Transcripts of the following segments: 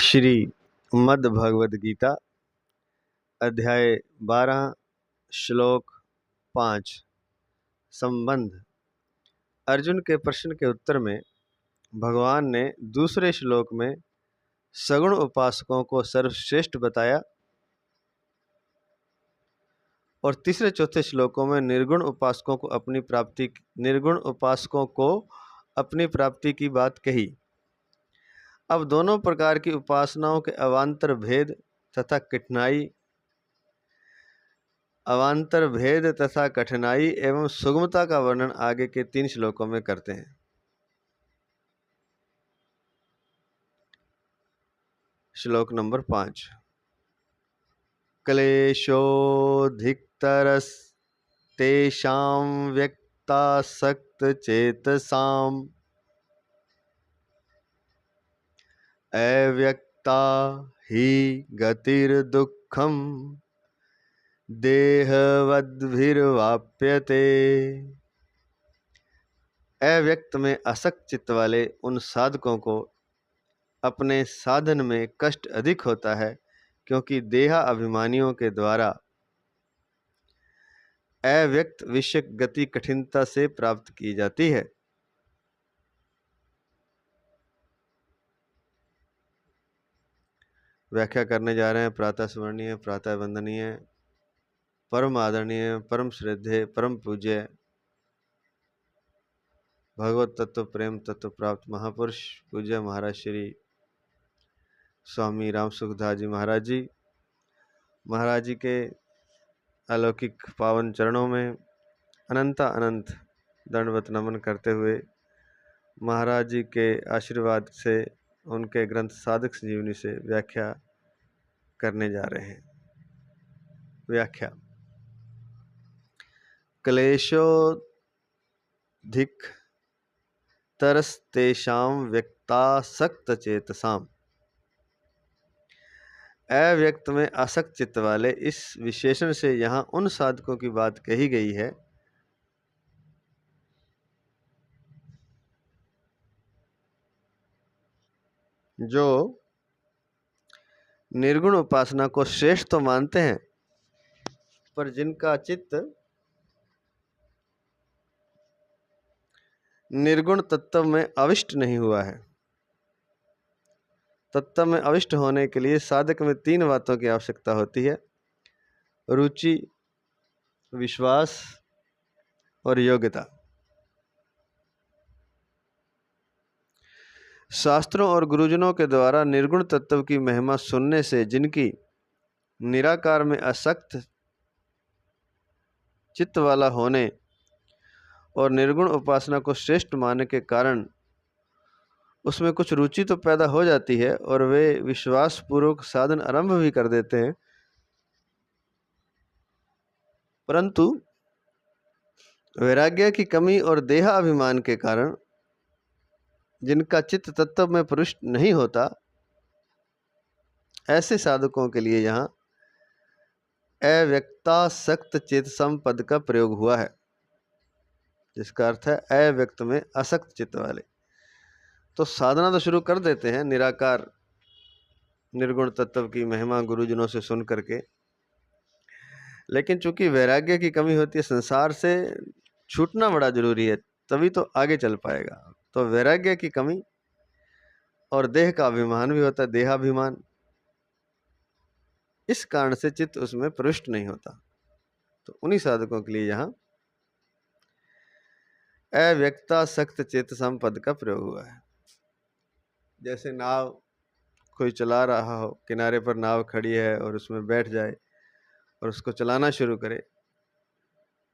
श्री मद्भगवद गीता अध्याय 12 श्लोक 5 संबंध। अर्जुन के प्रश्न के उत्तर में भगवान ने दूसरे श्लोक में सगुण उपासकों को सर्वश्रेष्ठ बताया और तीसरे चौथे श्लोकों में निर्गुण उपासकों को अपनी प्राप्ति की बात कही। अब दोनों प्रकार की उपासनाओं के अवान्तर भेद तथा कठिनाई एवं सुगमता का वर्णन आगे के 3 श्लोकों में करते हैं। श्लोक नंबर 5 क्लेशोऽधिकतरस्तेषां व्यक्तासक्तचेतसाम् अव्यक्ता हि गतिर्दुःखम् देहवद्भिर्वाप्यते। अव्यक्त में असक्त चित्त वाले उन साधकों को अपने साधन में कष्ट अधिक होता है, क्योंकि देहा अभिमानियों के द्वारा अव्यक्त विषयक गति कठिनता से प्राप्त की जाती है। व्याख्या करने जा रहे हैं। प्रातः स्मरणीय, प्रातः वंदनीय, परम आदरणीय, परम श्रद्धेय, परम पूज्य भगवत तत्व प्रेम तत्व प्राप्त महापुरुष पूज्य महाराज श्री स्वामी राम सुखदास जी महाराज जी के अलौकिक पावन चरणों में अनंत दंडवत नमन करते हुए महाराज जी के आशीर्वाद से उनके ग्रंथ साधक संजीवनी से व्याख्या करने जा रहे हैं। व्याख्या। क्लेशोऽधिकतरस्तेषां व्यक्तासक्तचेतसाम्। अव्यक्त में आसक्त चित्त वाले इस विशेषण से यहाँ उन साधकों की बात कही गई है जो निर्गुण उपासना को श्रेष्ठ तो मानते हैं, पर जिनका चित्त निर्गुण तत्व में अविष्ट नहीं हुआ है। तत्व में अविष्ट होने के लिए साधक में 3 बातों की आवश्यकता होती है: रुचि, विश्वास और योग्यता। शास्त्रों और गुरुजनों के द्वारा निर्गुण तत्व की महिमा सुनने से जिनकी निराकार में असक्त चित्त वाला होने और निर्गुण उपासना को श्रेष्ठ मानने के कारण उसमें कुछ रुचि तो पैदा हो जाती है और वे विश्वास पूर्वक साधन आरंभ भी कर देते हैं, परंतु वैराग्य की कमी और देहाभिमान के कारण जिनका चित्त तत्व में पुष्ट नहीं होता, ऐसे साधकों के लिए यहाँ अव्यक्तासक्त चेतसम पद का प्रयोग हुआ है, जिसका अर्थ है अव्यक्त में असक्त चित्त वाले। तो साधना तो शुरू कर देते हैं निराकार निर्गुण तत्व की महिमा गुरुजनों से सुन करके, लेकिन चूंकि वैराग्य की कमी होती है, संसार से छूटना बड़ा जरूरी है, तभी तो आगे चल पाएगा। तो वैराग्य की कमी और देह का अभिमान भी होता है, देहाभिमान, इस कारण से चित्त उसमें प्रविष्ट नहीं होता। तो उन्हीं साधकों के लिए यहाँ अव्यक्तासक्त चेतसम पद का प्रयोग हुआ है। जैसे नाव कोई चला रहा हो, किनारे पर नाव खड़ी है और उसमें बैठ जाए और उसको चलाना शुरू करे,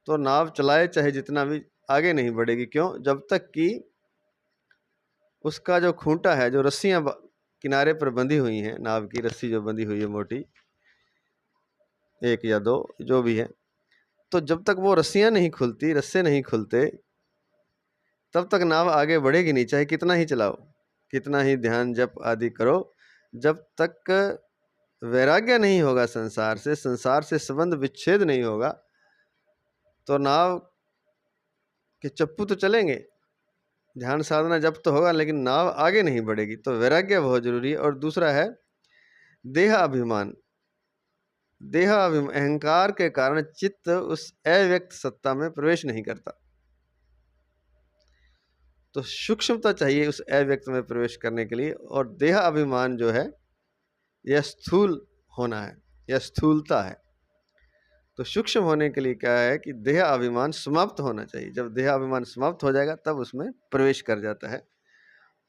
तो नाव चलाए चाहे जितना भी, आगे नहीं बढ़ेगी। क्यों? जब तक कि उसका जो खूंटा है, जो रस्सियां किनारे पर बंधी हुई हैं, नाव की रस्सी जो बंधी हुई है मोटी, 1 या 2 जो भी है, तो जब तक वो रस्सियां नहीं खुलती, रस्से नहीं खुलते, तब तक नाव आगे बढ़ेगी नहीं, चाहे कितना ही चलाओ, कितना ही ध्यान जप आदि करो। जब तक वैराग्य नहीं होगा संसार से संबंध विच्छेद नहीं होगा, तो नाव के चप्पू तो चलेंगे, ध्यान साधना जब तो होगा लेकिन नाव आगे नहीं बढ़ेगी, तो वैराग्य बहुत जरूरी है। और दूसरा है देह अभिमान। अहंकार के कारण चित्त उस अव्यक्त सत्ता में प्रवेश नहीं करता। तो सूक्ष्मता चाहिए उस अव्यक्त में प्रवेश करने के लिए, और देह अभिमान जो है यह स्थूल होना है, यह स्थूलता है। तो सूक्ष्म होने के लिए क्या है कि देह अभिमान समाप्त होना चाहिए। जब देह अभिमान समाप्त हो जाएगा तब उसमें प्रवेश कर जाता है,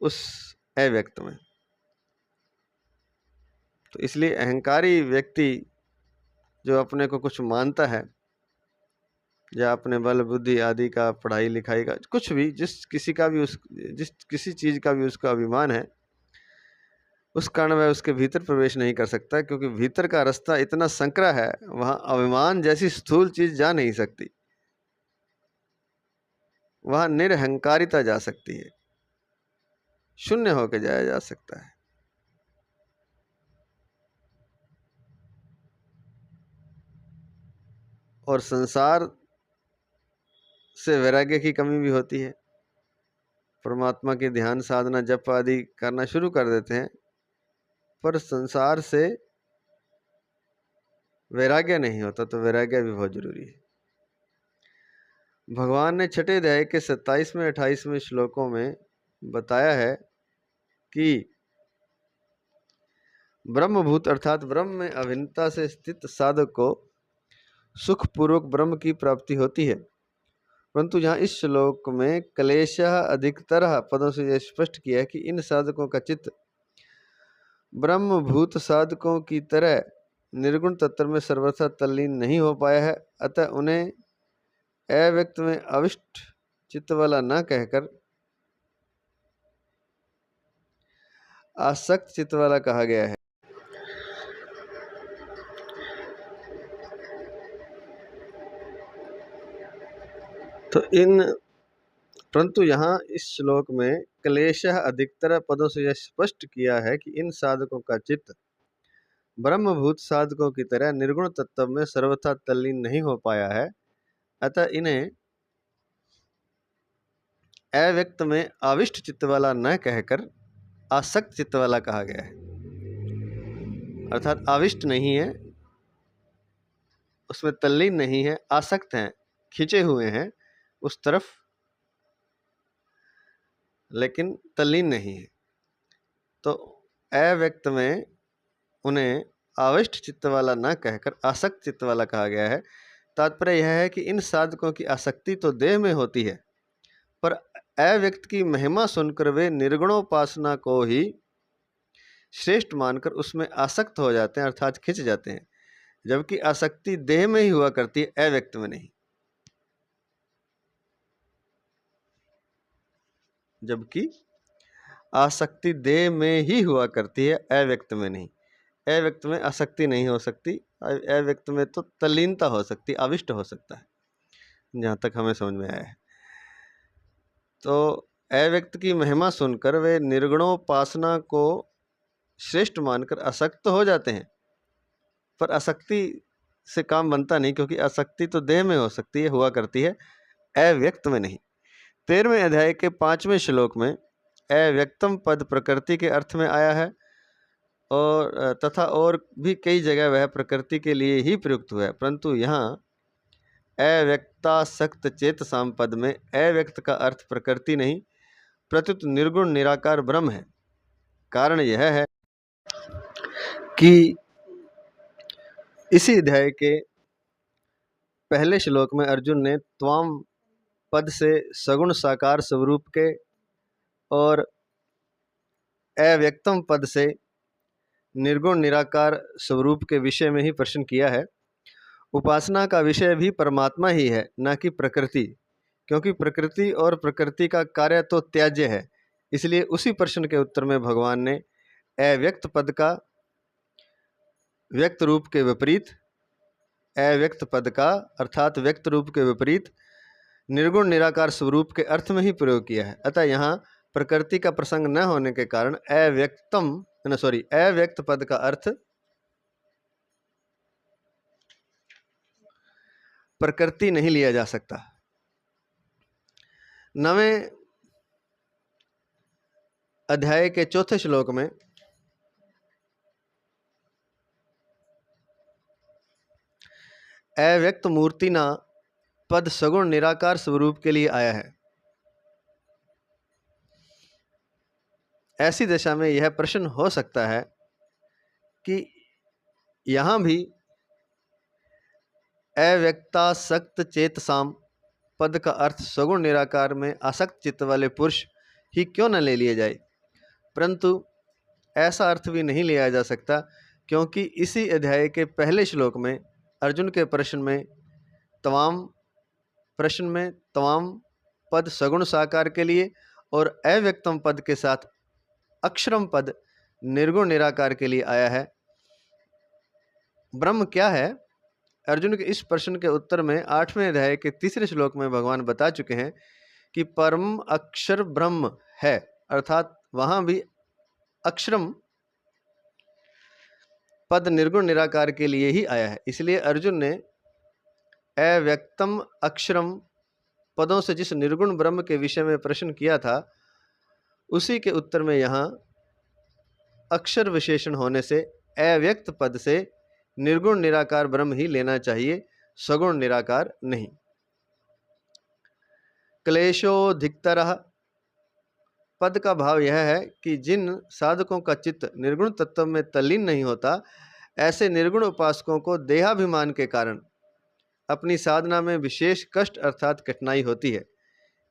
उस अव्यक्त में। तो इसलिए अहंकारी व्यक्ति जो अपने को कुछ मानता है, या अपने बल बुद्धि आदि का, पढ़ाई लिखाई का, कुछ भी, जिस किसी चीज का भी उसका अभिमान है, उस कारण वह उसके भीतर प्रवेश नहीं कर सकता, क्योंकि भीतर का रास्ता इतना संकरा है, वहां अभिमान जैसी स्थूल चीज जा नहीं सकती। वहां निरहंकारिता जा सकती है, शून्य होकर जाया जा सकता है। और संसार से वैराग्य की कमी भी होती है। परमात्मा की ध्यान साधना जप आदि करना शुरू कर देते हैं, पर संसार से वैराग्य नहीं होता, तो वैराग्य भी बहुत जरूरी है। भगवान ने छठे अध्याय के 27वें 28वें श्लोकों में बताया है कि ब्रह्मभूत अर्थात ब्रह्म में अभिन्नता से स्थित साधक को सुखपूर्वक ब्रह्म की प्राप्ति होती है। परंतु यहाँ इस श्लोक में क्लेशः अधिकतर पदों से यह स्पष्ट किया है कि इन साधकों का चित्त ब्रह्मभूत साधकों की तरह निर्गुण तत्व में सर्वथा तल्लीन नहीं हो पाया है। अतः उन्हें अव्यक्त में अविष्ट चित्त वाला न कहकर आसक्त चित्त वाला कहा गया है। तो परंतु यहाँ इस श्लोक में क्लेशः अधिकतर पदों से यह स्पष्ट किया है कि इन साधकों का चित्त ब्रह्मभूत साधकों की तरह निर्गुण तत्व में सर्वथा तल्लीन नहीं हो पाया है। अतः इन्हें अव्यक्त में आविष्ट चित्त वाला न कहकर आसक्त चित्त वाला कहा गया है। अर्थात आविष्ट नहीं है, उसमें तल्लीन नहीं है, आसक्त हैं, खिंचे हुए हैं उस तरफ, लेकिन तल्लीन नहीं है। तो अव्यक्त में उन्हें आविष्ट चित्त वाला न कहकर आसक्त चित्त वाला कहा गया है। तात्पर्य यह है कि इन साधकों की आसक्ति तो देह में होती है, पर अव्यक्त की महिमा सुनकर वे निर्गुणोपासना को ही श्रेष्ठ मानकर उसमें आसक्त हो जाते हैं, अर्थात खिंच जाते हैं। जबकि आसक्ति देह में ही हुआ करती है, अव्यक्त में नहीं। जबकि आसक्ति देह में ही हुआ करती है, अव्यक्त में नहीं। अव्यक्त में आसक्ति नहीं हो सकती, अव्यक्त में तो तल्लीनता हो सकती, अविष्ट हो सकता है, जहाँ तक हमें समझ में आया है। तो अव्यक्त की महिमा सुनकर वे निर्गुणोपासना को श्रेष्ठ मानकर आसक्त हो जाते हैं, पर आसक्ति से काम बनता नहीं, क्योंकि आसक्ति तो देह में हो सकती है, हुआ करती है, अव्यक्त में नहीं। 13वें अध्याय के 5वें श्लोक में अव्यक्तम पद प्रकृति के अर्थ में आया है, और तथा और भी कई जगह वह प्रकृति के लिए ही प्रयुक्त हुआ है। परंतु यहाँ अव्यक्तासक्त चेत साम पद में अव्यक्त का अर्थ प्रकृति नहीं, प्रत्युत निर्गुण निराकार ब्रह्म है। कारण यह है कि इसी अध्याय के पहले श्लोक में अर्जुन ने त्वाम पद से सगुण साकार स्वरूप के और अव्यक्तम पद से निर्गुण निराकार स्वरूप के विषय में ही प्रश्न किया है। उपासना का विषय भी परमात्मा ही है, न कि प्रकृति, क्योंकि प्रकृति और प्रकृति का कार्य तो त्याज्य है। इसलिए उसी प्रश्न के उत्तर में भगवान ने अव्यक्त पद का व्यक्त रूप के विपरीत, अव्यक्त पद का अर्थात व्यक्त रूप के विपरीत निर्गुण निराकार स्वरूप के अर्थ में ही प्रयोग किया है। अतः यहाँ प्रकृति का प्रसंग न होने के कारण अव्यक्त पद का अर्थ प्रकृति नहीं लिया जा सकता। 9वें अध्याय के चौथे श्लोक में अव्यक्त मूर्ति ना पद सगुण निराकार स्वरूप के लिए आया है। ऐसी दशा में यह प्रश्न हो सकता है कि यहाँ भी अव्यक्तासक्त चेतसाम पद का अर्थ सगुण निराकार में आसक्त चित्त वाले पुरुष ही क्यों न ले लिया जाए, परंतु ऐसा अर्थ भी नहीं लिया जा सकता, क्योंकि इसी अध्याय के पहले श्लोक में अर्जुन के प्रश्न में तवाम पद सगुण साकार के लिए और अव्यक्तम पद के साथ अक्षरम पद निर्गुण निराकार के लिए आया है। ब्रह्म क्या है? अर्जुन के इस प्रश्न के उत्तर में 8वें अध्याय के तीसरे श्लोक में भगवान बता चुके हैं कि परम अक्षर ब्रह्म है, अर्थात वहां भी अक्षरम पद निर्गुण निराकार के लिए ही आया है। इसलिए अर्जुन ने अव्यक्तम अक्षरम पदों से जिस निर्गुण ब्रह्म के विषय में प्रश्न किया था, उसी के उत्तर में यहाँ अक्षर विशेषण होने से अव्यक्त पद से निर्गुण निराकार ब्रह्म ही लेना चाहिए, सगुण निराकार नहीं। क्लेशोधिकतरः पद का भाव यह है कि जिन साधकों का चित्त निर्गुण तत्व में तल्लीन नहीं होता, ऐसे निर्गुण उपासकों को देहाभिमान के कारण अपनी साधना में विशेष कष्ट अर्थात कठिनाई होती है।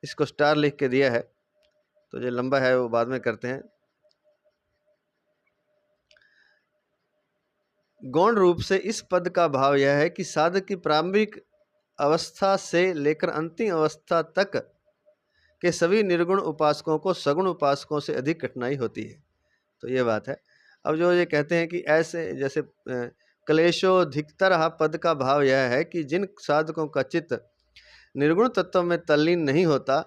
इसको स्टार लिख के दिया है, तो जो लंबा है वो बाद में करते हैं। गौण रूप से इस पद का भाव यह है कि साधक की प्रारंभिक अवस्था से लेकर अंतिम अवस्था तक के सभी निर्गुण उपासकों को सगुण उपासकों से अधिक कठिनाई होती है। तो ये बात है। अब जो ये कहते हैं कि ऐसे जैसे क्लेशोधिकतर पद का भाव यह है कि जिन साधकों का चित्त निर्गुण तत्व में तल्लीन नहीं होता,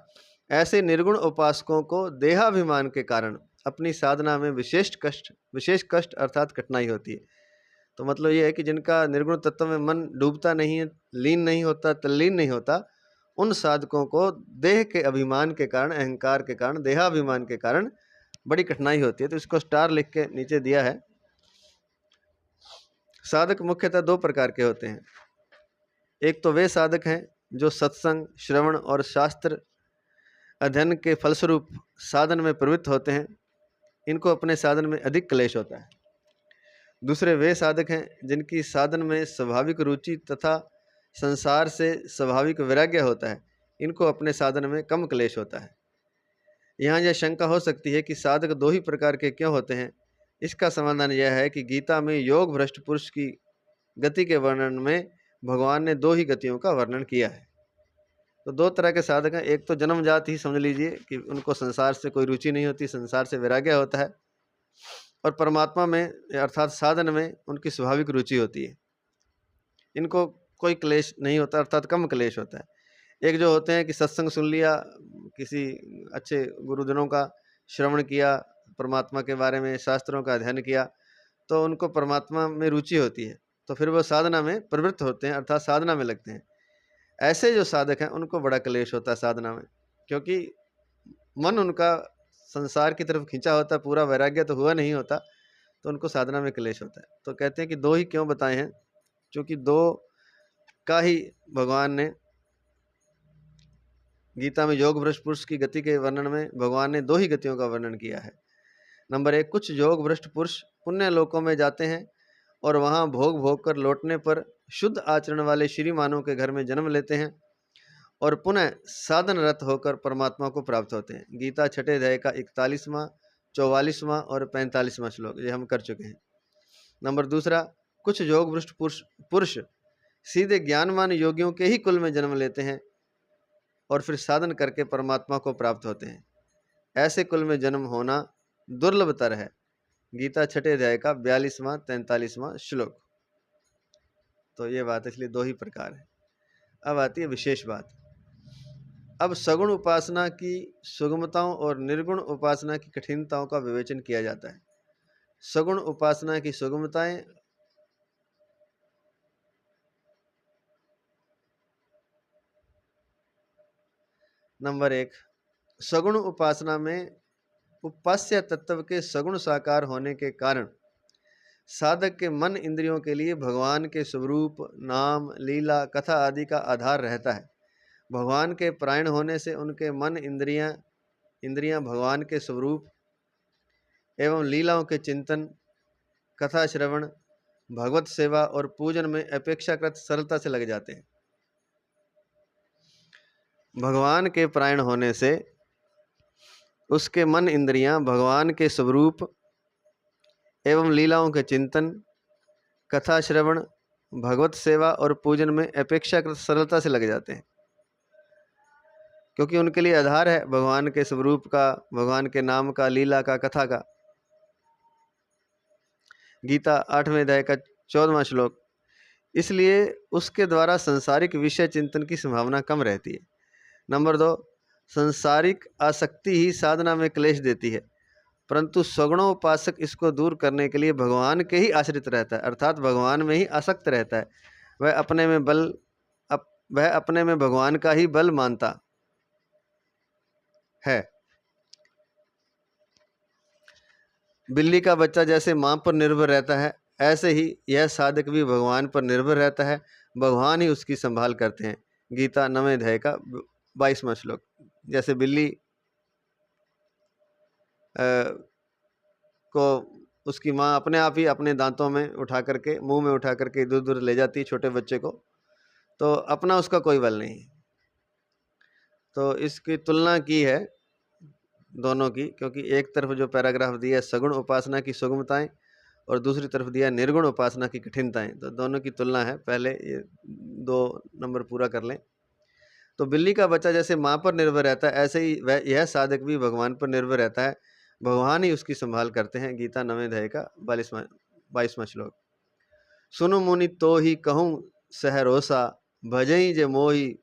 ऐसे निर्गुण उपासकों को देहाभिमान के कारण अपनी साधना में विशेष कष्ट अर्थात कठिनाई होती है। तो मतलब ये है कि जिनका निर्गुण तत्व में मन डूबता नहीं है, लीन नहीं होता, तल्लीन नहीं होता, उन साधकों को देह के अभिमान के कारण, अहंकार के कारण, देहाभिमान के कारण बड़ी कठिनाई होती है। तो इसको स्टार लिख के नीचे दिया है। साधक मुख्यतः दो प्रकार के होते हैं। एक तो वे साधक हैं जो सत्संग, श्रवण और शास्त्र अध्ययन के फलस्वरूप साधन में प्रवृत्त होते हैं, इनको अपने साधन में अधिक क्लेश होता है। दूसरे वे साधक हैं जिनकी साधन में स्वाभाविक रुचि तथा संसार से स्वाभाविक वैराग्य होता है, इनको अपने साधन में कम क्लेश होता है। यहाँ यह शंका हो सकती है कि साधक दो ही प्रकार के क्यों होते हैं। इसका समाधान यह है कि गीता में योग भ्रष्ट पुरुष की गति के वर्णन में भगवान ने दो ही गतियों का वर्णन किया है। तो दो तरह के साधक हैं। एक तो जन्मजात ही समझ लीजिए कि उनको संसार से कोई रुचि नहीं होती, संसार से वैराग्य होता है, और परमात्मा में अर्थात साधन में उनकी स्वाभाविक रुचि होती है, इनको कोई क्लेश नहीं होता, अर्थात कम क्लेश होता है। एक जो होते हैं कि सत्संग सुन लिया, किसी अच्छे गुरुजनों का श्रवण किया, परमात्मा के बारे में शास्त्रों का अध्ययन किया, तो उनको परमात्मा में रुचि होती है, तो फिर वो साधना में प्रवृत्त होते हैं, अर्थात साधना में लगते हैं। ऐसे जो साधक हैं उनको बड़ा क्लेश होता है साधना में, क्योंकि मन उनका संसार की तरफ खींचा होता है, पूरा वैराग्य तो हुआ नहीं होता, तो उनको साधना में क्लेश होता है। तो कहते हैं कि दो ही क्यों बताए हैं, क्योंकि दो का ही भगवान ने गीता में योग भ्रष्ट पुरुष की गति के वर्णन में भगवान ने दो ही गतियों का वर्णन किया है। नंबर 1, कुछ योग भ्रष्ट पुरुष पुण्य लोकों में जाते हैं और वहाँ भोग कर लौटने पर शुद्ध आचरण वाले श्रीमानों के घर में जन्म लेते हैं और पुनः साधन रत होकर परमात्मा को प्राप्त होते हैं। गीता 6 अध्याय का 41वां, 44वां और 45वां श्लोक ये हम कर चुके हैं। नंबर 2, कुछ योग भ्रष्ट पुरुष सीधे ज्ञानवान योगियों के ही कुल में जन्म लेते हैं और फिर साधन करके परमात्मा को प्राप्त होते हैं। ऐसे कुल में जन्म होना दुर्लभतर है। गीता 6 अध्याय का 42वां 43वां श्लोक। तो ये बात, इसलिए दो ही प्रकार है। अब आती है विशेष बात। अब सगुण उपासना की सुगमताओं और निर्गुण उपासना की कठिनताओं का विवेचन किया जाता है। सगुण उपासना की सुगमताएं नंबर 1, सगुण उपासना में उपास्य तत्व के सगुण साकार होने के कारण साधक के मन इंद्रियों के लिए भगवान के स्वरूप, नाम, लीला, कथा आदि का आधार रहता है। भगवान के प्राण होने से उनके मन इंद्रियां भगवान के स्वरूप एवं लीलाओं के चिंतन, कथा श्रवण, भगवत सेवा और पूजन में अपेक्षाकृत सरलता से लग जाते हैं। भगवान के प्राण होने से उसके मन इंद्रियां भगवान के स्वरूप एवं लीलाओं के चिंतन, कथा श्रवण, भगवत सेवा और पूजन में अपेक्षाकृत सरलता से लग जाते हैं, क्योंकि उनके लिए आधार है भगवान के स्वरूप का, भगवान के नाम का, लीला का, कथा का। गीता 8वें अध्याय का 14वां श्लोक। इसलिए उसके द्वारा संसारिक विषय चिंतन की संभावना कम रहती है। नंबर 2, संसारिक आसक्ति ही साधना में क्लेश देती है, परंतु सगुणोपासक इसको दूर करने के लिए भगवान के ही आश्रित रहता है, अर्थात भगवान में ही आसक्त रहता है। वह अपने में भगवान का ही बल मानता है। बिल्ली का बच्चा जैसे मां पर निर्भर रहता है, ऐसे ही यह साधक भी भगवान पर निर्भर रहता है, भगवान ही उसकी संभाल करते हैं। गीता 9वें अध्याय का 22वां श्लोक। जैसे बिल्ली को उसकी माँ अपने आप ही अपने दांतों में उठा करके, मुंह में उठा करके दूर दूर ले जाती है छोटे बच्चे को, तो अपना उसका कोई बल नहीं। तो इसकी तुलना की है दोनों की, क्योंकि एक तरफ जो पैराग्राफ दिया है सगुण उपासना की सुगमताएं और दूसरी तरफ दिया है निर्गुण उपासना की कठिनताएं, तो दोनों की तुलना है। पहले ये 2 नंबर पूरा कर लें। तो बिल्ली का बच्चा जैसे माँ पर निर्भर रहता है, ऐसे ही यह साधक भी भगवान पर निर्भर रहता है, भगवान ही उसकी संभाल करते हैं। गीता 9वें अध्याय का 22वां श्लोक। सुनु मुनि तो ही कहूँ सहरोसा, भजई जे मोही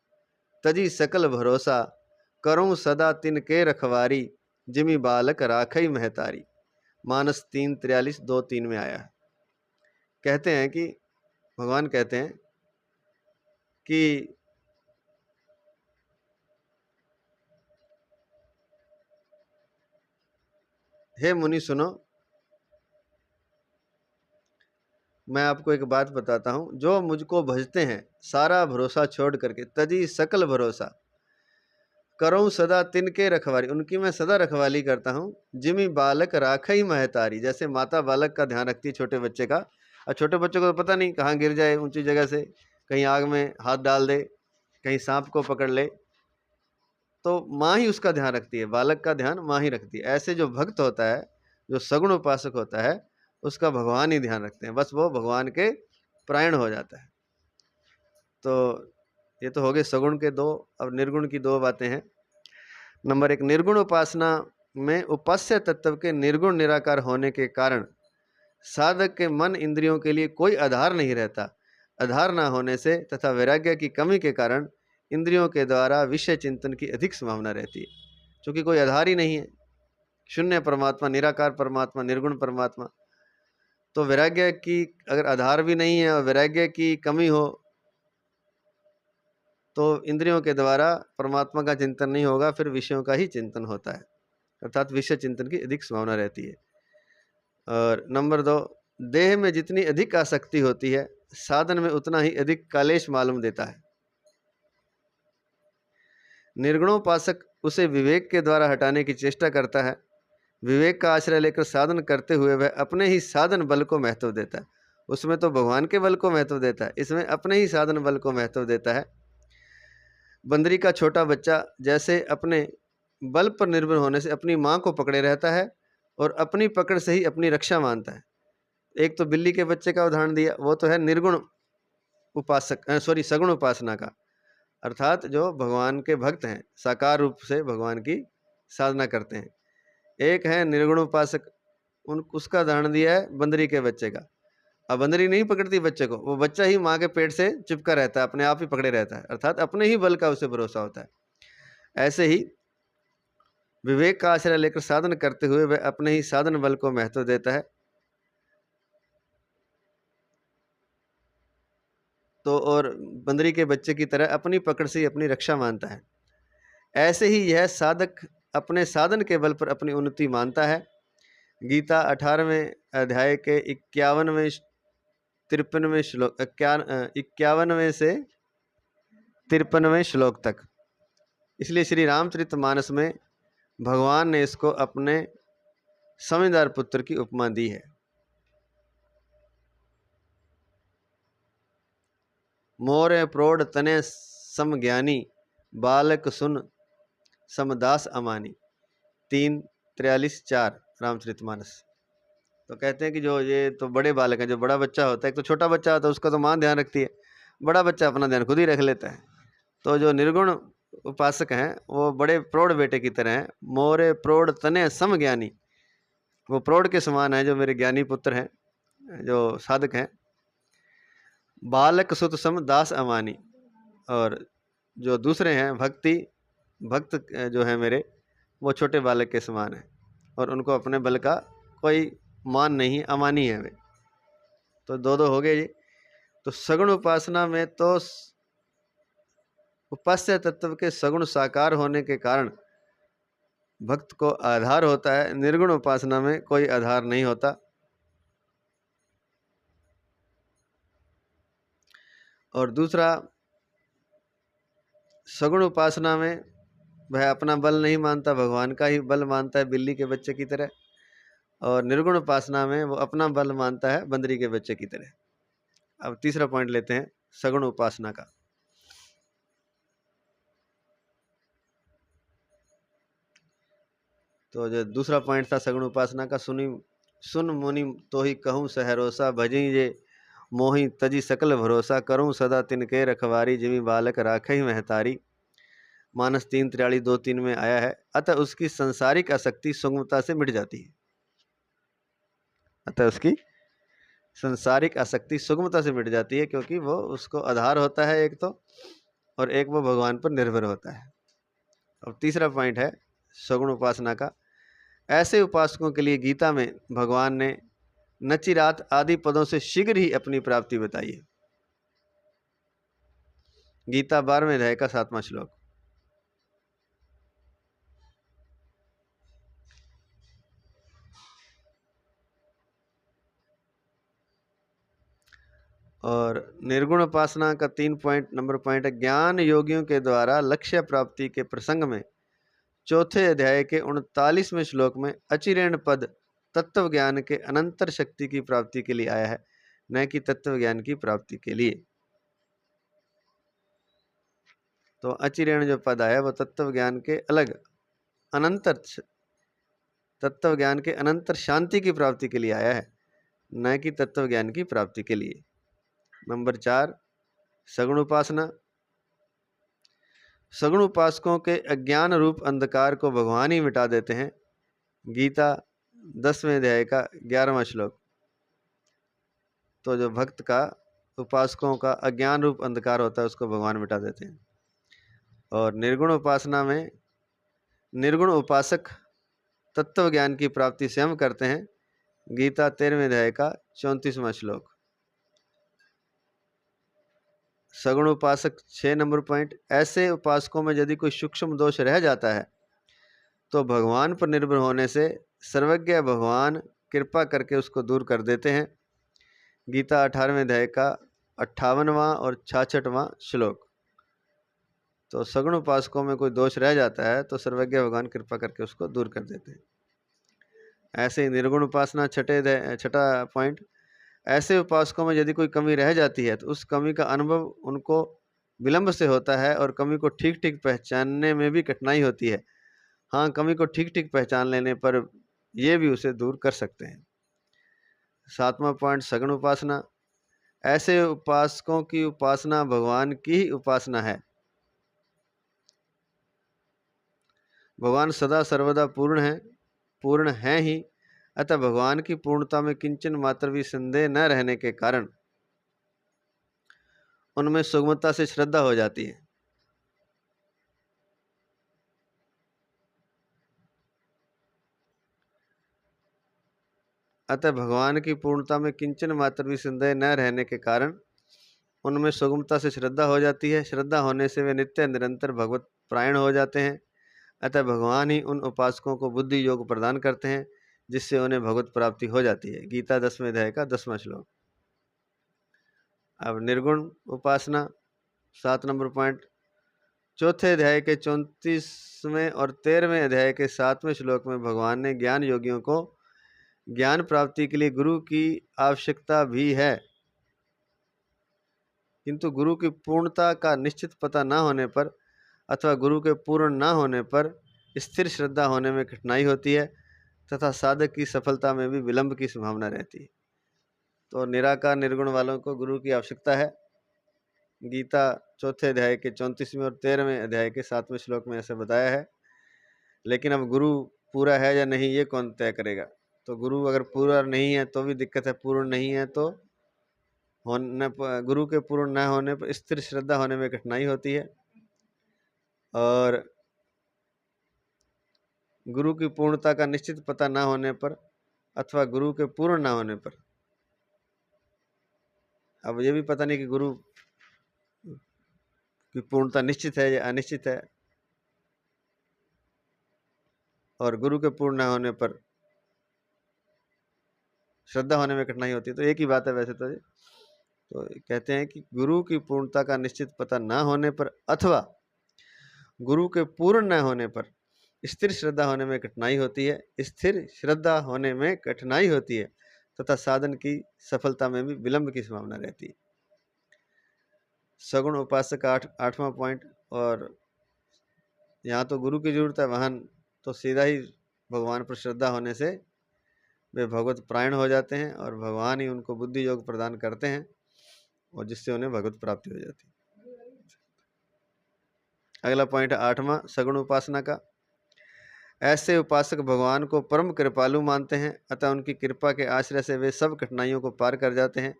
तजी सकल भरोसा, करूँ सदा तिन के रखवारी, जिमी बालक राखई महतारी। मानस 3:43 2:3 में आया है। कहते हैं कि भगवान कहते हैं कि हे मुनि सुनो, मैं आपको एक बात बताता हूँ, जो मुझको भजते हैं सारा भरोसा छोड़ करके, तजी सकल भरोसा, करूँ सदा तिनके रखवारी, उनकी मैं सदा रखवाली करता हूँ। जिमी बालक राखई महतारी, जैसे माता बालक का ध्यान रखती है छोटे बच्चे का, और छोटे बच्चे को तो पता नहीं कहाँ गिर जाए ऊंची जगह से, कहीं आग में हाथ डाल दे, कहीं सांप को पकड़ ले, तो माँ ही उसका ध्यान रखती है, बालक का ध्यान माँ ही रखती है। ऐसे जो भक्त होता है, जो सगुण उपासक होता है, उसका भगवान ही ध्यान रखते हैं, बस वो भगवान के प्राण हो जाता है। तो ये तो हो गए सगुण के 2। अब निर्गुण की 2 बातें हैं। नंबर 1, निर्गुण उपासना में उपास्य तत्व के निर्गुण निराकार होने के कारण साधक के मन इंद्रियों के लिए कोई आधार नहीं रहता। आधार ना होने से तथा वैराग्य की कमी के कारण इंद्रियों के द्वारा विषय चिंतन की अधिक संभावना रहती है, क्योंकि कोई आधार ही नहीं है, शून्य परमात्मा, निराकार परमात्मा, निर्गुण परमात्मा। तो वैराग्य की अगर आधार भी नहीं है और वैराग्य की कमी हो, तो इंद्रियों के द्वारा परमात्मा का चिंतन नहीं होगा, फिर विषयों का ही चिंतन होता है, अर्थात विषय चिंतन की अधिक संभावना रहती है। और नंबर 2, देह में जितनी अधिक आसक्ति होती है, साधन में उतना ही अधिक कालेश मालूम देता है। निर्गुणोपासक उसे विवेक के द्वारा हटाने की चेष्टा करता है। विवेक का आश्रय लेकर साधन करते हुए वह अपने ही साधन बल को महत्व देता है। उसमें तो भगवान के बल को महत्व देता है, इसमें अपने ही साधन बल को महत्व देता है। बंदरी का छोटा बच्चा जैसे अपने बल पर निर्भर होने से अपनी माँ को पकड़े रहता है और अपनी पकड़ से ही अपनी रक्षा मानता है। एक तो बिल्ली के बच्चे का उदाहरण दिया, वो तो है निर्गुण सगुण उपासना का, अर्थात जो भगवान के भक्त हैं, साकार रूप से भगवान की साधना करते हैं। एक है निर्गुण उपासक, उसका उदाहरण दिया है बंदरी के बच्चे का। अब बंदरी नहीं पकड़ती बच्चे को, वो बच्चा ही माँ के पेट से चिपका रहता है, अपने आप ही पकड़े रहता है, अर्थात अपने ही बल का उसे भरोसा होता है। ऐसे ही विवेक का आश्रय लेकर साधन करते हुए वह अपने ही साधन बल को महत्व देता है। तो और बंदरी के बच्चे की तरह अपनी पकड़ से ही अपनी रक्षा मानता है। ऐसे ही यह साधक अपने साधन के बल पर अपनी उन्नति मानता है। गीता 18वें अध्याय के 51वें 53वें श्लोक 51वें से 53वें श्लोक तक। इसलिए श्री रामचरितमानस में भगवान ने इसको अपने समझदार पुत्र की उपमा दी है। मोरे प्रौढ़ तने समज्ञानी, बालक सुन समदास अमानी। 3:43-4 रामचरितमानस। तो कहते हैं कि जो ये तो बड़े बालक हैं, जो बड़ा बच्चा होता है, एक तो छोटा बच्चा होता है उसका तो माँ ध्यान रखती है, बड़ा बच्चा अपना ध्यान खुद ही रख लेता है। तो जो निर्गुण उपासक हैं वो बड़े प्रौढ़ बेटे की तरह हैं। मोरे प्रौढ़ तने समज्ञानी, वो प्रौढ़ के समान है जो मेरे ज्ञानी पुत्र हैं, जो साधक हैं। बालक सुत सम दास अमानी, और जो दूसरे हैं भक्त जो है मेरे, वो छोटे बालक के समान है और उनको अपने बल का कोई मान नहीं, अमानी है वे। तो दो हो गए जी। तो सगुण उपासना में तो उपास्य तत्व के सगुण साकार होने के कारण भक्त को आधार होता है। निर्गुण उपासना में कोई आधार नहीं होता। और दूसरा, सगुण उपासना में वह अपना बल नहीं मानता, भगवान का ही बल मानता है, बिल्ली के बच्चे की तरह। और निर्गुण उपासना में वो अपना बल मानता है, बंदरी के बच्चे की तरह। अब तीसरा पॉइंट लेते हैं सगुण उपासना का। तो जो दूसरा पॉइंट था सगुण उपासना का, सुन मुनि तो ही कहूँ सहरोसा, भजी जे मोहि तजी सकल भरोसा, करूँ सदा तिनके रखवारी, जिमी बालक राखई महतारी। मानस 3:43-2-3 में आया है। अतः उसकी संसारिक आसक्ति सुगमता से मिट जाती है। अतः उसकी संसारिक आसक्ति सुगमता से मिट जाती है, क्योंकि वो उसको आधार होता है एक तो, और एक वो भगवान पर निर्भर होता है। अब तीसरा पॉइंट है सगुण उपासना का। ऐसे उपासकों के लिए गीता में भगवान ने नचिरात आदि पदों से शीघ्र ही अपनी प्राप्ति बताई है। गीता 12वें अध्याय का 7वां श्लोक। और निर्गुण उपासना का 3 नंबर पॉइंट है, ज्ञान योगियों के द्वारा लक्ष्य प्राप्ति के प्रसंग में चौथे अध्याय के 39वें श्लोक में अचिरेण पद तत्व ज्ञान के अनंतर शक्ति की प्राप्ति के लिए आया है, न कि तत्व ज्ञान की प्राप्ति के लिए। तो अचिरेण जो पद आया वो तत्व ज्ञान के अलग अनंतर, तत्व ज्ञान के अनंतर शांति की प्राप्ति के लिए आया है, न कि तत्व ज्ञान की प्राप्ति के लिए। नंबर 4 सगुण उपासना। सगुण उपासकों के अज्ञान रूप अंधकार को भगवान ही मिटा देते हैं। गीता 10वें अध्याय का 11वां श्लोक। तो जो भक्त का, उपासकों का अज्ञान रूप अंधकार होता है उसको भगवान मिटा देते हैं। और निर्गुण उपासना में निर्गुण उपासक तत्व ज्ञान की प्राप्ति स्वयं करते हैं। गीता 13वें अध्याय का 34वां श्लोक। सगुण उपासक 6 नंबर पॉइंट, ऐसे उपासकों में यदि कोई सूक्ष्म दोष रह जाता है तो भगवान पर निर्भर होने से सर्वज्ञ भगवान कृपा करके उसको दूर कर देते हैं। गीता 18वें अध्याय का 58वां और 66वां श्लोक। तो सगुण उपासकों में कोई दोष रह जाता है तो सर्वज्ञ भगवान कृपा करके उसको दूर कर देते हैं। ऐसे ही निर्गुण उपासना छठा पॉइंट, ऐसे उपासकों में यदि कोई कमी रह जाती है तो उस कमी का अनुभव उनको विलंब से होता है और कमी को ठीक ठीक पहचानने में भी कठिनाई होती है। हाँ, कमी को ठीक ठीक पहचान लेने पर ये भी उसे दूर कर सकते हैं। 7वां पॉइंट सगुण उपासना। ऐसे उपासकों की उपासना भगवान की ही उपासना है। भगवान सदा सर्वदा पूर्ण हैं ही, अतः भगवान की पूर्णता में किंचन मात्र भी संदेह न रहने के कारण उनमें सुगमता से श्रद्धा हो जाती है। अतः भगवान की पूर्णता में किंचन मात्र भी संदेह न रहने के कारण उनमें सुगमता से श्रद्धा हो जाती है। श्रद्धा होने से वे नित्य निरंतर भगवत प्रायण हो जाते हैं। अतः भगवान ही उन उपासकों को बुद्धि योग प्रदान करते हैं जिससे उन्हें भगवत प्राप्ति हो जाती है। गीता 10वें अध्याय का 10वां श्लोक। अब निर्गुण उपासना 7 नंबर पॉइंट। चौथे अध्याय के 34वें और 13वें अध्याय के 7वें श्लोक में भगवान ने ज्ञान योगियों को ज्ञान प्राप्ति के लिए गुरु की आवश्यकता भी है, किंतु गुरु की पूर्णता का निश्चित पता न होने पर अथवा गुरु के पूर्ण न होने पर स्थिर श्रद्धा होने में कठिनाई होती है तथा साधक की सफलता में भी विलंब की संभावना रहती है। तो निराकार निर्गुण वालों को गुरु की आवश्यकता है। गीता चौथे अध्याय के 34वें और 13वें अध्याय के 7वें श्लोक में ऐसे बताया है। लेकिन अब गुरु पूरा है या नहीं ये कौन तय करेगा? तो गुरु अगर पूरा नहीं है तो भी दिक्कत है, पूर्ण नहीं है तो होने पर, गुरु के पूर्ण न होने पर स्थिर श्रद्धा होने में कठिनाई होती है, और गुरु की पूर्णता का निश्चित पता न होने पर अथवा गुरु के पूर्ण न होने पर, अब ये भी पता नहीं कि गुरु की पूर्णता निश्चित है या अनिश्चित है, और गुरु के पूर्ण न होने पर श्रद्धा होने में कठिनाई होती है। तो एक ही बात है वैसे तो कहते हैं कि गुरु की पूर्णता का निश्चित पता न होने पर अथवा गुरु के पूर्ण न होने पर स्थिर श्रद्धा होने में कठिनाई होती है, स्थिर श्रद्धा होने में कठिनाई होती है तथा साधन की सफलता में भी विलंब की संभावना रहती है। सगुण उपासक 8वां पॉइंट। और यहाँ तो गुरु की जरूरत है, वहाँ तो सीधा ही भगवान पर श्रद्धा होने से वे भगवत प्रायण हो जाते हैं और भगवान ही उनको बुद्धि योग प्रदान करते हैं और जिससे उन्हें भगवत प्राप्ति हो जाती है। अगला पॉइंट है 8वां सगुण उपासना का। ऐसे उपासक भगवान को परम कृपालु मानते हैं, अतः उनकी कृपा के आश्रय से वे सब कठिनाइयों को पार कर जाते हैं।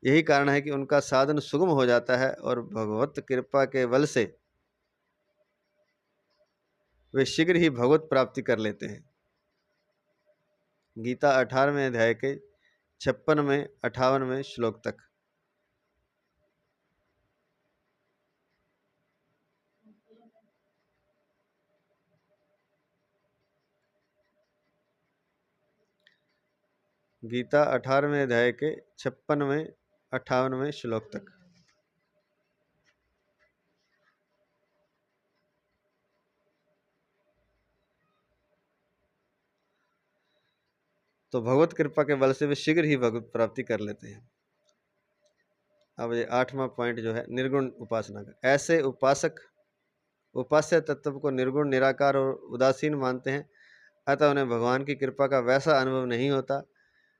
यही कारण है कि उनका साधन सुगम हो जाता है और भगवत कृपा के बल से वे शीघ्र ही भगवत प्राप्ति कर लेते हैं। गीता 18वें अध्याय के 56वें 58वें श्लोक तक। गीता 18वें अध्याय के 56वें 58वें श्लोक तक। तो भगवत कृपा के बल से वे शीघ्र ही भगवत प्राप्ति कर लेते हैं। अब ये 8वां पॉइंट जो है निर्गुण उपासना का। ऐसे उपासक उपास्य तत्व को निर्गुण निराकार और उदासीन मानते हैं, अतः उन्हें भगवान की कृपा का वैसा अनुभव नहीं होता।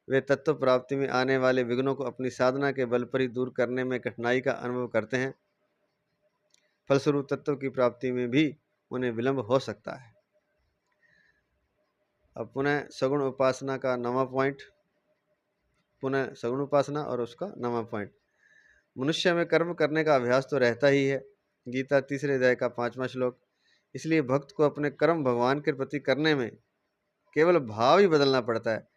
वे तत्व प्राप्ति में आने वाले विघ्नों को अपनी साधना के बल पर ही दूर करने में कठिनाई का अनुभव करते हैं। फलस्वरूप तत्व की प्राप्ति में भी उन्हें विलंब हो सकता है। अब पुनः सगुण उपासना का 9वां पॉइंट। पुनः सगुण उपासना और उसका 9वां पॉइंट। मनुष्य में कर्म करने का अभ्यास तो रहता ही है। गीता 3रे अध्याय का 5वां श्लोक। इसलिए भक्त को अपने कर्म भगवान के प्रति करने में केवल भाव ही बदलना पड़ता है,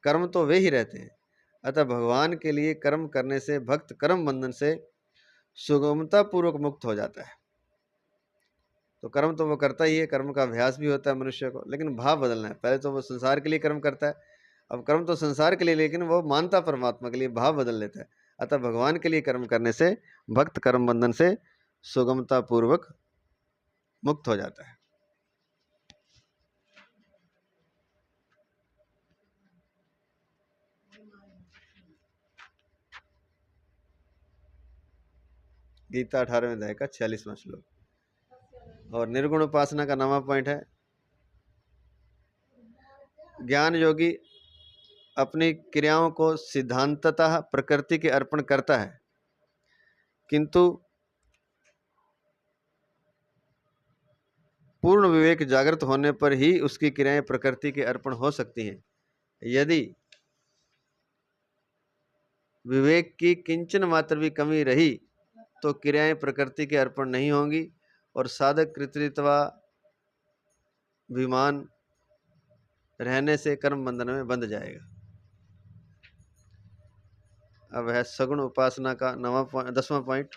कर्म तो वे ही रहते हैं। अतः भगवान के लिए कर्म करने से भक्त कर्म बंधन से सुगमता पूर्वक मुक्त हो जाता है। तो कर्म तो वो करता ही है, कर्म का अभ्यास भी होता है मनुष्य को, लेकिन भाव बदलना है। पहले तो वो संसार के लिए कर्म करता है, अब कर्म तो संसार के लिए, लेकिन वो मानता परमात्मा के लिए, भाव बदल लेता है। अतः भगवान के लिए कर्म करने से भक्त कर्म बंधन से सुगमता पूर्वक मुक्त हो जाता है। गीता 18वें अध्याय का 46वां श्लोक। और निर्गुण उपासना का 9वां पॉइंट है ज्ञान योगी अपनी क्रियाओं को सिद्धांततः प्रकृति के अर्पण करता है, किंतु पूर्ण विवेक जागृत होने पर ही उसकी क्रियाएं प्रकृति के अर्पण हो सकती हैं। यदि विवेक की किंचन मात्र भी कमी रही तो क्रियाएं प्रकृति के अर्पण नहीं होंगी और साधक कृतृत्वाभिमान रहने से कर्म बंधन में बंध जाएगा। अब है सगुण उपासना का 10वां पॉइंट।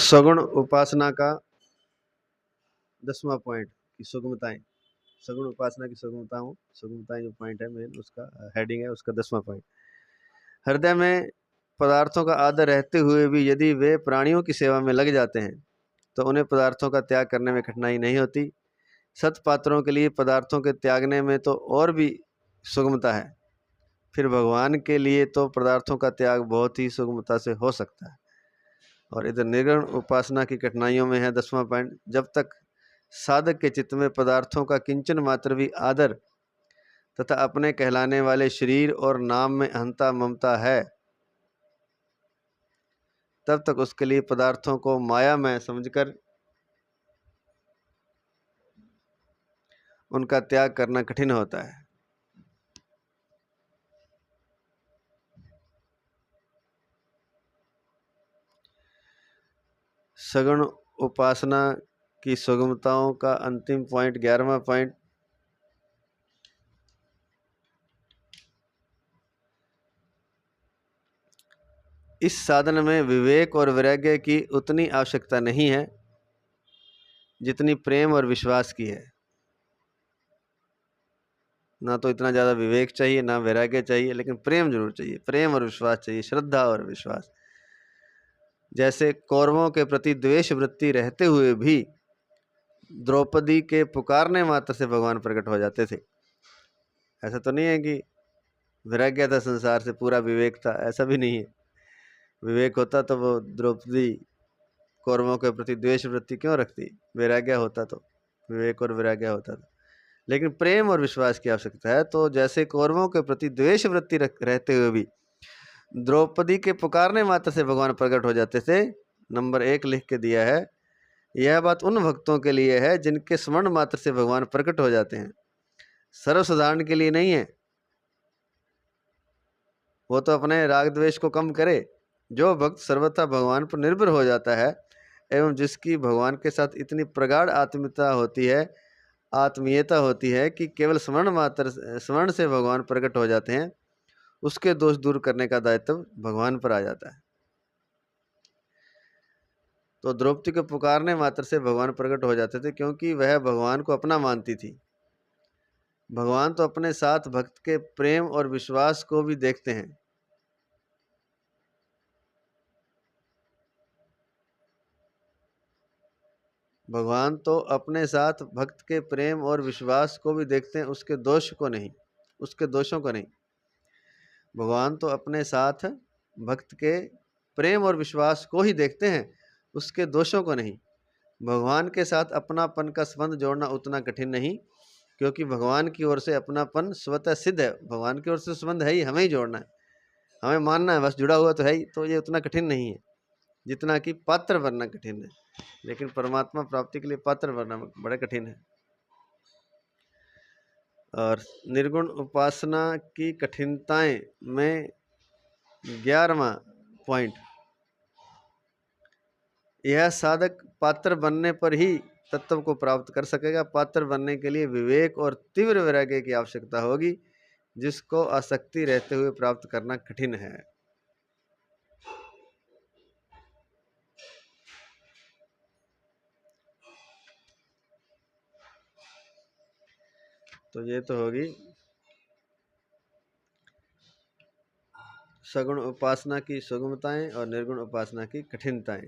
सगुण उपासना का 10वां पॉइंट की सुगमताएं। सगुण उपासना की सुगमताएं जो पॉइंट है मेन, उसका हेडिंग है, उसका 10वां पॉइंट। हृदय में पदार्थों का आदर रहते हुए भी यदि वे प्राणियों की सेवा में लग जाते हैं तो उन्हें पदार्थों का त्याग करने में कठिनाई नहीं होती। सत्पात्रों के लिए पदार्थों के त्यागने में तो और भी सुगमता है, फिर भगवान के लिए तो पदार्थों का त्याग बहुत ही सुगमता से हो सकता है। और इधर निर्गुण उपासना की कठिनाइयों में है 10वां पॉइंट, जब तक साधक के चित्त में पदार्थों का किंचन मात्र भी आदर तथा अपने कहलाने वाले शरीर और नाम में अहंता ममता है, तब तक उसके लिए पदार्थों को माया में समझकर उनका त्याग करना कठिन होता है। सगुण उपासना की सुगमताओं का अंतिम पॉइंट 11वां पॉइंट, इस साधन में विवेक और वैराग्य की उतनी आवश्यकता नहीं है जितनी प्रेम और विश्वास की है। ना तो इतना ज़्यादा विवेक चाहिए, ना वैराग्य चाहिए, लेकिन प्रेम जरूर चाहिए, प्रेम और विश्वास चाहिए, श्रद्धा और विश्वास। जैसे कौरवों के प्रति द्वेष वृत्ति रहते हुए भी द्रौपदी के पुकारने मात्र से भगवान प्रकट हो जाते थे। ऐसा तो नहीं है कि वैराग्य था संसार से, पूरा विवेक था, ऐसा भी नहीं है। विवेक होता तो वो द्रौपदी कौरवों के प्रति द्वेष वृत्ति क्यों रखती? वैराग्य होता तो, विवेक और वैराग्य होता तो। लेकिन प्रेम और विश्वास की आवश्यकता है। तो जैसे कौरवों के प्रति द्वेष वृत्ति रहते हुए भी द्रौपदी के पुकारने मात्र से भगवान प्रकट हो जाते थे। नंबर 1 लिख के दिया है, यह बात उन भक्तों के लिए है जिनके स्मरण मात्र से भगवान प्रकट हो जाते हैं, सर्वसाधारण के लिए नहीं है। वो तो अपने राग द्वेष को कम करे। जो भक्त सर्वथा भगवान पर निर्भर हो जाता है एवं जिसकी भगवान के साथ इतनी प्रगाढ़ आत्मीयता होती है कि केवल स्मरण से भगवान प्रकट हो जाते हैं, उसके दोष दूर करने का दायित्व भगवान पर आ जाता है। तो द्रौपदी के पुकारने मात्र से भगवान प्रकट हो जाते थे, क्योंकि वह भगवान को अपना मानती थी। भगवान तो अपने साथ भक्त के प्रेम और विश्वास को भी देखते हैं। भगवान तो अपने साथ भक्त के प्रेम और विश्वास को भी देखते हैं, उसके दोषों को नहीं। भगवान तो अपने साथ भक्त के प्रेम और विश्वास को ही देखते हैं, उसके दोषों को नहीं। भगवान के साथ अपनापन का संबंध जोड़ना उतना कठिन नहीं, क्योंकि भगवान की ओर से अपनापन स्वतः सिद्ध है। भगवान की ओर से संबंध है ही, हमें ही जोड़ना है, हमें मानना है, बस जुड़ा हुआ तो है ही। तो ये उतना कठिन नहीं है जितना कि पात्र बनना कठिन है। लेकिन परमात्मा प्राप्ति के लिए पात्र बनना बड़ा कठिन है। और निर्गुण उपासना की कठिनताएं में 11वां पॉइंट, यह साधक पात्र बनने पर ही तत्व को प्राप्त कर सकेगा। पात्र बनने के लिए विवेक और तीव्र वैराग्य की आवश्यकता होगी, जिसको आसक्ति रहते हुए प्राप्त करना कठिन है। तो ये तो होगी सगुण उपासना की सुगमताएं और निर्गुण उपासना की कठिनताएं।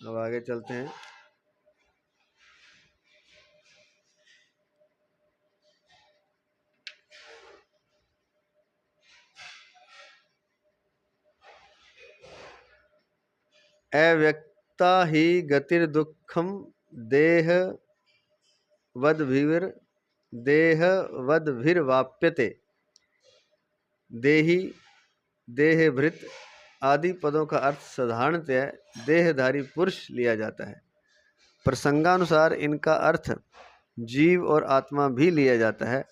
अब आगे चलते हैं। अव्यक्ता ही गतिर्दुःखम देहवद्भिर्वाप्यते। देही, देहभृत आदि पदों का अर्थ साधारणतया देहधारी पुरुष लिया जाता है। प्रसंगानुसार इनका अर्थ जीव और आत्मा भी लिया जाता है।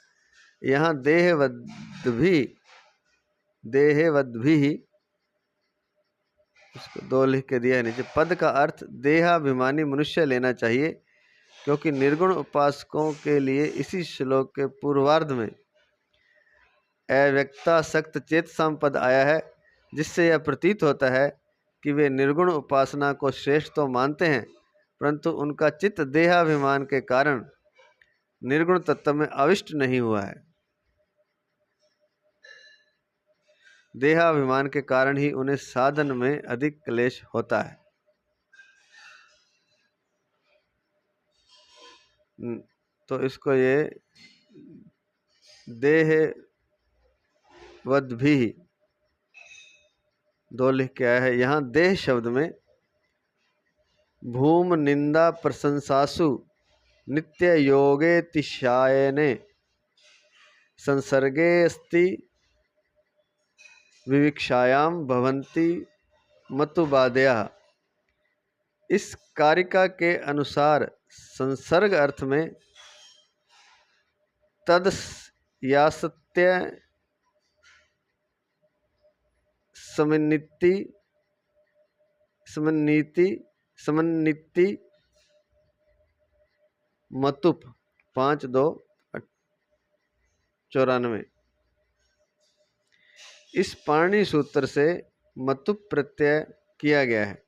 यहाँ देहवद्भि उसको 2 लिख के दिया है नीचे। पद का अर्थ देहाभिमानी मनुष्य लेना चाहिए, क्योंकि निर्गुण उपासकों के लिए इसी श्लोक के पूर्वार्ध में अव्यक्तासक्त चेतसाम पद आया है, जिससे यह प्रतीत होता है कि वे निर्गुण उपासना को श्रेष्ठ तो मानते हैं, परंतु उनका चित्त देहाभिमान के कारण निर्गुण तत्व में अविष्ट नहीं हुआ है। देहाभिमान के कारण ही उन्हें साधन में अधिक क्लेश होता है। तो इसको ये देहवद भी दो लिख के आया है। यहाँ देह शब्द में भूम निंदा प्रशंसासु नित्य योगे तिशायने संसर्गे अस्ति विविक्षायाम भवंती मतुबादया। इस कारिका के अनुसार संसर्ग अर्थ में तद यासत्य समन्निति मतुप 5-2-94। इस पाणि सूत्र से मतुप प्रत्यय किया गया है।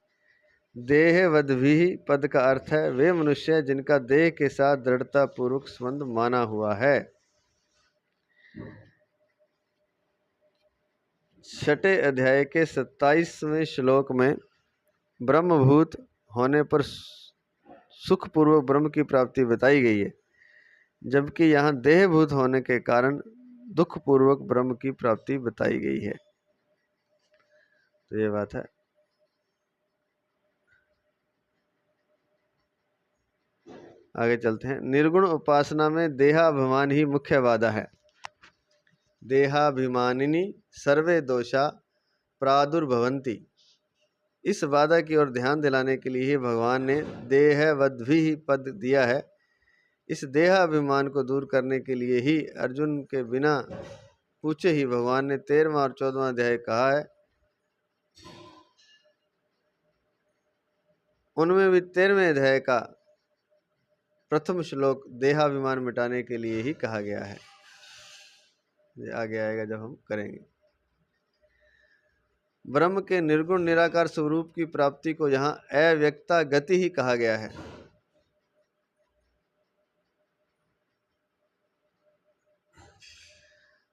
देहवद्भि पद का अर्थ है वे मनुष्य जिनका देह के साथ दृढ़ता पूर्वक संबंध माना हुआ है। छठे अध्याय के 27वें श्लोक में ब्रह्मभूत होने पर सुखपूर्वक ब्रह्म की प्राप्ति बताई गई है, जबकि यहाँ देहभूत होने के कारण दुखपूर्वक ब्रह्म की प्राप्ति बताई गई है। तो ये बात है। आगे चलते हैं। निर्गुण उपासना में देहाभिमान ही मुख्य बाधा है। देहाभिमानिनी सर्वे दोषा प्रादुर्भवन्ति। इस बाधा की ओर ध्यान दिलाने के लिए ही भगवान ने देहवद्भि पद दिया है। इस देहाभिमान को दूर करने के लिए ही अर्जुन के बिना पूछे ही भगवान ने 13वां और 14वां अध्याय कहा है। उनमें भी 13वें अध्याय का प्रथम श्लोक देहाभिमान मिटाने के लिए ही कहा गया है। ये आगे आएगा जब हम करेंगे। ब्रह्म के निर्गुण निराकार स्वरूप की प्राप्ति को यहाँ अव्यक्ता गति ही कहा गया है।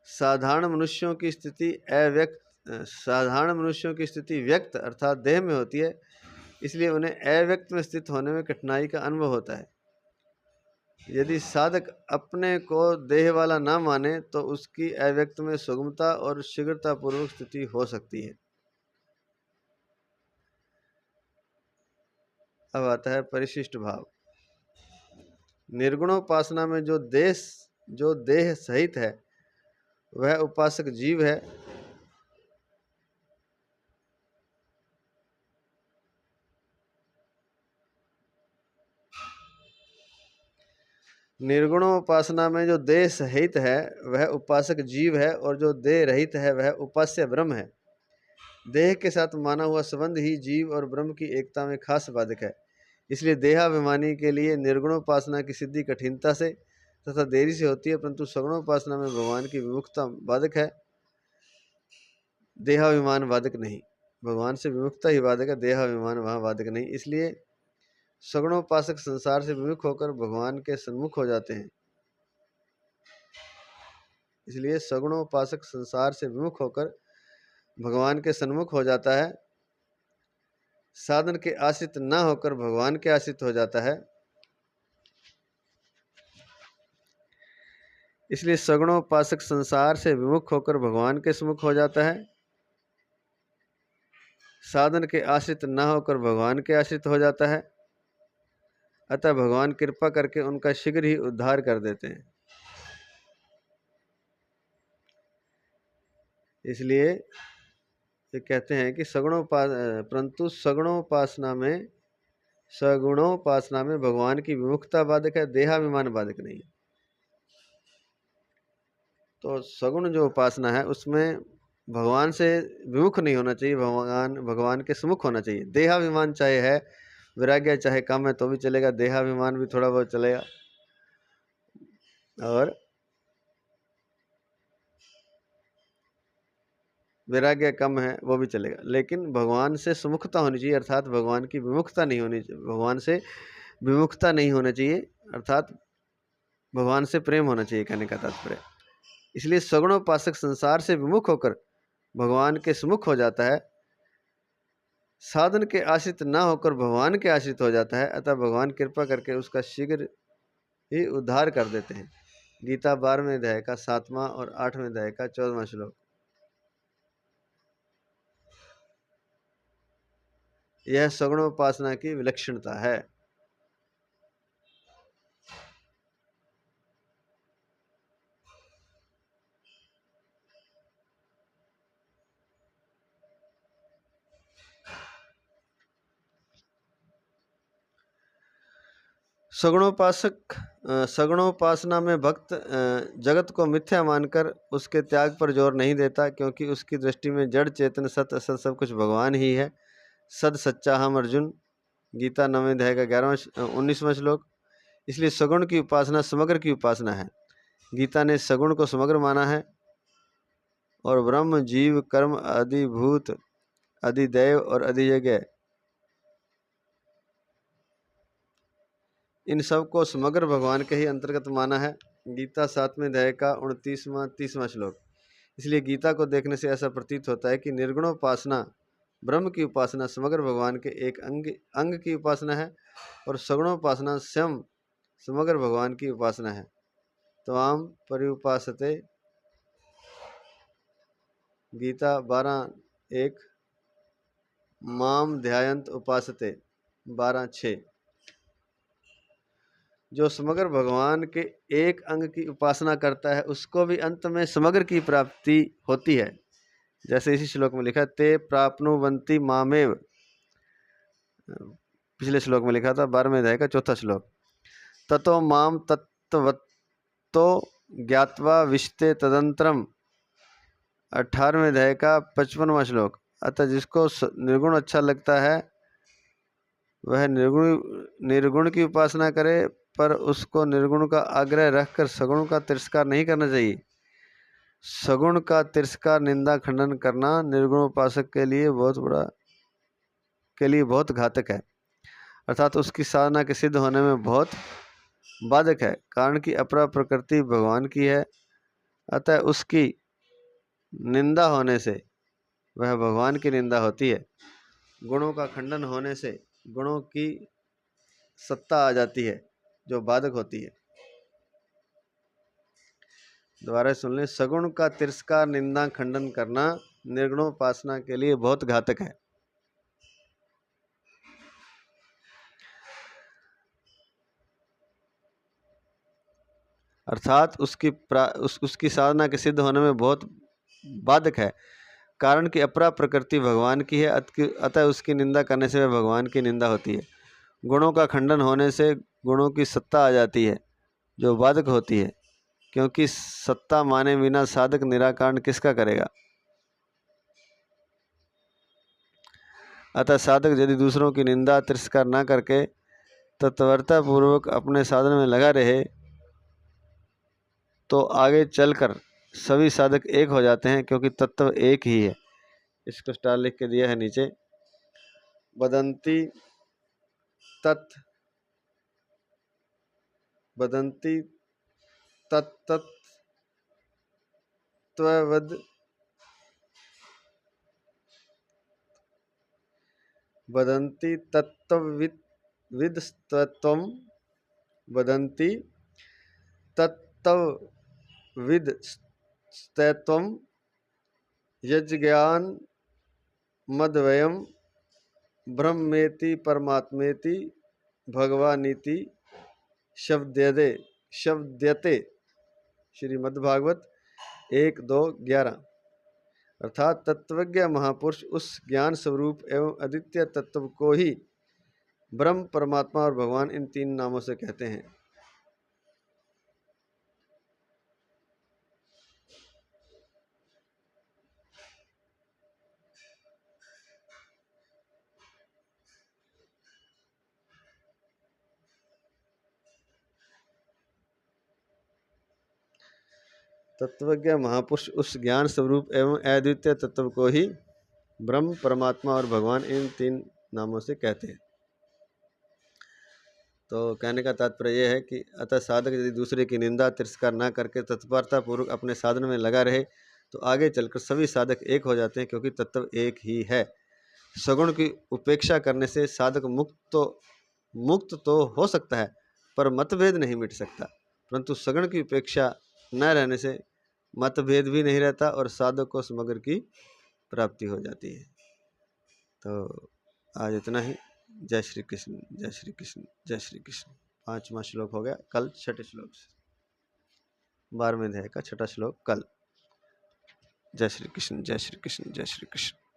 साधारण मनुष्यों की स्थिति व्यक्त अर्थात देह में होती है, इसलिए उन्हें अव्यक्त में स्थित होने में कठिनाई का अनुभव होता है। यदि साधक अपने को देह वाला ना माने तो उसकी अव्यक्त में सुगमता और शीघ्रता पूर्वक स्थिति हो सकती है। अब आता है परिशिष्ट भाव। निर्गुणोपासना में जो देह सहित है वह उपासक जीव है। निर्गुणोपासना में जो देह सहित है वह उपासक जीव है, और जो देह रहित है वह उपास्य ब्रह्म है। देह के साथ माना हुआ संबंध ही जीव और ब्रह्म की एकता में खास बाधक है। इसलिए देहाभिमानी के लिए निर्गुणोपासना की सिद्धि कठिनता से तथा देरी से होती है, परंतु सगुणोपासना में भगवान की विमुखता बाधक है, देहाभिमान बाधक नहीं। भगवान से विमुखता ही बाधक है, देहाभिमान वहाँ बाधक नहीं। इसलिए सगुणोपासक संसार से विमुख होकर भगवान के सन्मुख हो जाते हैं। इसलिए सगुणोपासक संसार से विमुख होकर भगवान के सन्मुख हो जाता है, साधन के आश्रित न होकर भगवान के आश्रित हो जाता है। इसलिए सगुणोपासक संसार से विमुख होकर भगवान के सम्मुख हो जाता है, साधन के आश्रित न होकर भगवान के आश्रित हो जाता है। अतः भगवान कृपा करके उनका शीघ्र ही उद्धार कर देते हैं। इसलिए ये कहते हैं कि परंतु सगुणोपासना में भगवान की विमुखता बाधक है, देहाभिमान बाधक नहीं। तो सगुण जो उपासना है उसमें भगवान से विमुख नहीं होना चाहिए, भगवान के सम्मुख होना चाहिए। देहाभिमान चाहे है, वैराग्य चाहे कम है तो भी चलेगा, देहाभिमान भी थोड़ा बहुत चलेगा। और वैराग्य कम है वो भी चलेगा, लेकिन भगवान से सुमुखता होनी चाहिए, अर्थात भगवान की विमुखता नहीं होनी चाहिए, भगवान से विमुखता नहीं होना चाहिए, अर्थात भगवान से प्रेम होना चाहिए, कहने का तात्पर्य। इसलिए सगुणोपासक संसार से विमुख होकर भगवान के सुमुख हो जाता है, साधन के आश्रित ना होकर भगवान के आश्रित हो जाता है, अतः भगवान कृपा करके उसका शीघ्र ही उद्धार कर देते हैं। गीता 12वें अध्याय का 7वां और 8वें अध्याय का 14वां श्लोक। यह सगुणोपासना की विलक्षणता है। सगुणोपासना में भक्त जगत को मिथ्या मानकर उसके त्याग पर जोर नहीं देता, क्योंकि उसकी दृष्टि में जड़ चेतन सत असत सब कुछ भगवान ही है। सद सच्चा हम अर्जुन, गीता 9वें अध्याय का 19वां श्लोक। इसलिए सगुण की उपासना समग्र की उपासना है। गीता ने सगुण को समग्र माना है और ब्रह्म जीव कर्म अधिभूत अधिदैव और अधियज्ञ इन सब को समग्र भगवान के ही अंतर्गत माना है। गीता 7वें अध्याय का 29वां 30वां श्लोक। इसलिए गीता को देखने से ऐसा प्रतीत होता है कि निर्गुणोपासना ब्रह्म की उपासना समग्र भगवान के एक अंग की उपासना है और सगुणोपासना स्वयं समग्र भगवान की उपासना है। त्वाम पर्युपासते, गीता 12:1। माम ध्यायंत उपासते, 12:6। जो समग्र भगवान के एक अंग की उपासना करता है उसको भी अंत में समग्र की प्राप्ति होती है। जैसे इसी श्लोक में लिखा, ते प्राप्नुवन्ति मामेव, पिछले श्लोक में लिखा था 12वें अध्याय का 4था श्लोक। ततो माम तत्वतो ज्ञात्वा विशते तदंतरम, 18वें अध्याय का 55वां श्लोक। अतः जिसको निर्गुण अच्छा लगता है वह निर्गुण की उपासना करे, पर उसको निर्गुण का आग्रह रखकर सगुण का तिरस्कार नहीं करना चाहिए। सगुण का तिरस्कार निंदा खंडन करना निर्गुण उपासक के लिए बहुत घातक है, अर्थात उसकी साधना के सिद्ध होने में बहुत बाधक है। कारण कि अपरा प्रकृति भगवान की है, अतः उसकी निंदा होने से वह भगवान की निंदा होती है। गुणों का खंडन होने से गुणों की सत्ता आ जाती है जो बाधक होती है। दोबारा सुन लें, सगुण का तिरस्कार निंदा खंडन करना निर्गुणोपासना के लिए बहुत घातक है। अर्थात उसकी साधना के सिद्ध होने में बहुत बाधक है। कारण कि अपरा प्रकृति भगवान की है, अतः उसकी निंदा करने से वह भगवान की निंदा होती है। गुणों का खंडन होने से गुणों की सत्ता आ जाती है जो बाधक होती है, क्योंकि सत्ता माने बिना साधक निराकरण किसका करेगा। अतः साधक यदि दूसरों की निंदा तिरस्कार न करके तत्परता पूर्वक अपने साधन में लगा रहे तो आगे चलकर सभी साधक एक हो जाते हैं, क्योंकि तत्व एक ही है। इसको स्टार लिख के दिया है नीचे। वदंती तत्त्ववद् वदन्ति तत्त्वविदस्तत्त्वं वदन्ति तत्त्वविदस्तत्त्वं यज्ञानमद्वयं ब्रह्मेति परमात्मेति भगवानीति शब्द्यते। श्रीमद्भागवत 1-2-11। अर्थात तत्वज्ञ महापुरुष उस ज्ञान स्वरूप एवं अद्वितीय तत्व को ही ब्रह्म, परमात्मा और भगवान इन 3 नामों से कहते हैं। तत्वज्ञ महापुरुष उस ज्ञान स्वरूप एवं अद्वितीय तत्व को ही ब्रह्म, परमात्मा और भगवान इन 3 नामों से कहते हैं। तो कहने का तात्पर्य यह है कि अतः साधक यदि दूसरे की निंदा तिरस्कार न करके तत्परता पूर्वक अपने साधन में लगा रहे तो आगे चलकर सभी साधक एक हो जाते हैं, क्योंकि तत्व एक ही है। सगुण की उपेक्षा करने से साधक मुक्त तो हो सकता है, पर मतभेद नहीं मिट सकता। परंतु सगुण की उपेक्षा न रहने से मतभेद भी नहीं रहता और साधक को समग्र की प्राप्ति हो जाती है। तो आज इतना ही। जय श्री कृष्ण, जय श्री कृष्ण, जय श्री कृष्ण। 5वां श्लोक हो गया, कल 6ठे श्लोक से 12वें अध्याय का 6ठा श्लोक कल। जय श्री कृष्ण, जय श्री कृष्ण, जय श्री कृष्ण।